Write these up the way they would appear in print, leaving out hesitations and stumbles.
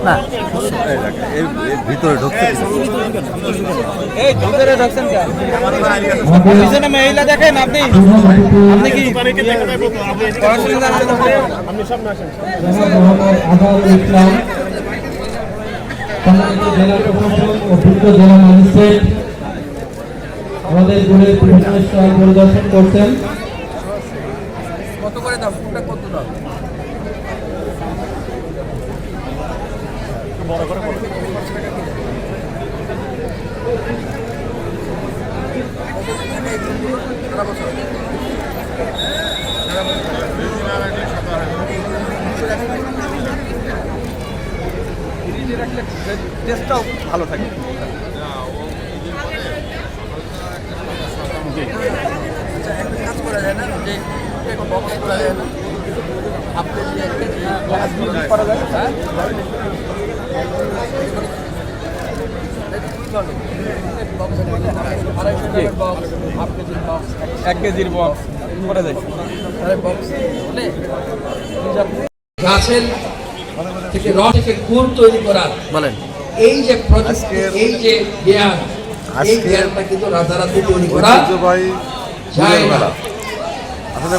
না এর ভিতরে ঢুকছে এই ভিতরে ঢুকছেন কেন? পিছনে মহিলা দেখেন আপনি আপনি কি পড়াশোনা জানেন? আপনি সব না আসেন। আদাল ইসলাম জেলা প্রশাসক ও পূর্ত জেলা ম্যাজিস্ট্রেট আমাদের স্কুলের বিভিন্ন স্টল পরিদর্শন করছেন। কত করে দাও? কত দাও? বড় করে বলো। টেস্টটাও ভালো থাকে। কাজ করা যায় না যে বক্স করা যায় না আপনি করা যায় হ্যাঁ 1 কেজির বক্স করে যায় গাছের থেকে রস থেকে গুড় তৈরি করা বলেন এই যে প্রযুক্তি এই যে জ্ঞান এই জ্ঞানটা কিন্তু রাতারাতি তৈরি করা যায় না। আসলে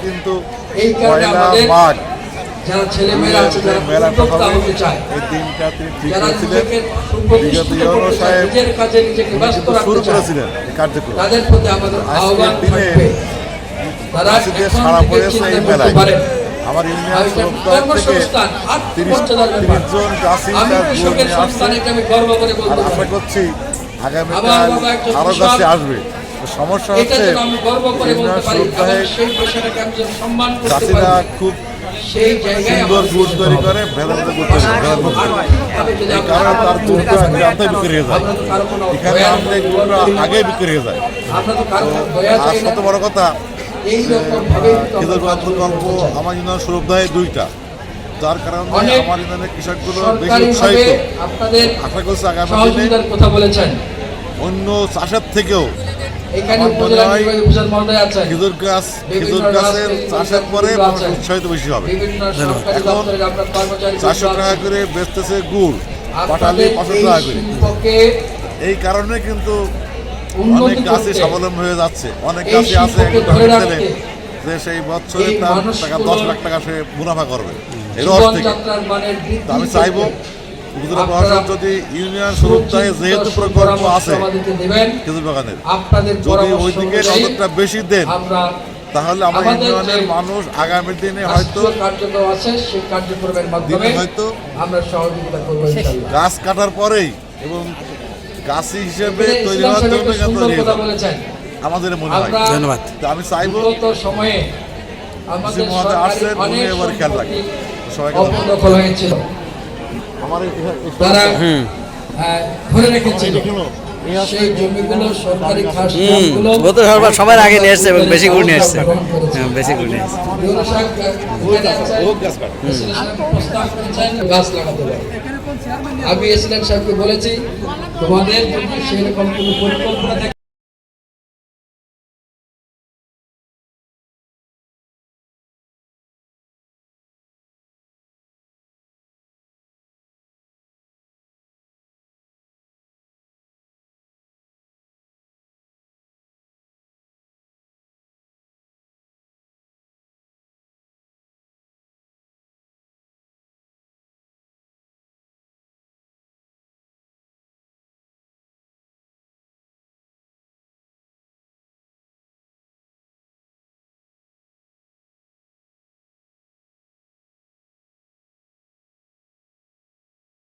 কিন্তু এই কারণে আমাদের যারা ছেলেমেয়েরা আছে যারা উদ্যোক্তা হতে চায় যারা নিজেকে নিজের কাজে নিজেকে ব্যস্ত রাখতে চায় তাদের প্রতি আমাদের আহ্বান থাকবে তারা সারা পড়েছে এই মেলায়। আমার ইউনিয়ন কর্মসংস্থান 30 জন চাষি আমি গর্ব করে বলতে আশা করছি আগামীকাল আরো গাছে আসবে। সমস্যা হচ্ছে চাষিরা খুব সুন্দর গুড় তৈরি করে ভেদাভেদা গুড় তৈরি করে কারণ তার গুড়টা জানতে বিক্রি হয়ে যায় এখানে আমাদের গুড়টা আগে বিক্রি হয়ে যায়। আর সবচেয়ে বড় কথা খেজুর প্রকল্প আমার ইউনিয়ন সুরক্ষায় 2টা যার কারণে আমার ইউনিয়নের কৃষকগুলো বেশি উৎসাহিত। আশা করছি আগামী দিনে কথা বলেছেন অন্য চাষের থেকেও খেজুর গাছের চাষের পরে উৎসাহিত বেশি হবে। এখন 400 টাকা করে বেচতেছে গুড় পাটালি 500 টাকা করে। এই কারণে কিন্তু অনেক গাছই স্বাবলম্বী হয়ে যাচ্ছে। অনেক গাছই আছে যে সেই বছরে তার টাকা 10 লাখ টাকা সে মুনাফা করবে এই রস থেকে। আমি চাইবো গুজরাট প্রশাসন যদি ইউনিয়ন সুরক্ষায় যেহেতু প্রকল্প আছে খেজুর বাগানের যদি ওইদিকে নজরটা বেশি দেন তাহলে আমার ইউনিয়নের মানুষ আগামী দিনে হয়তো গাছ কাটার পরেই এবং গাছি হিসেবে তৈরি হওয়ার জন্য আমাদের মনে হয়। ধন্যবাদ। আমি চাইবো সময়ে আসছেন উনি এবার খেয়াল রাখবেন সবাইকে। তারা ধরে রেখেছিল সেই জমিগুলো সরকারি সবার আগে নিয়ে এসছে এবং বেশি গুড় নিয়ে এসছে বেশি গুড় নিয়ে এসছে গাছ লাগাতে হবে। আমি এসিলেন সাহেবকে বলেছি তোমাদের যদি সেরকম কোনো পরিকল্পনা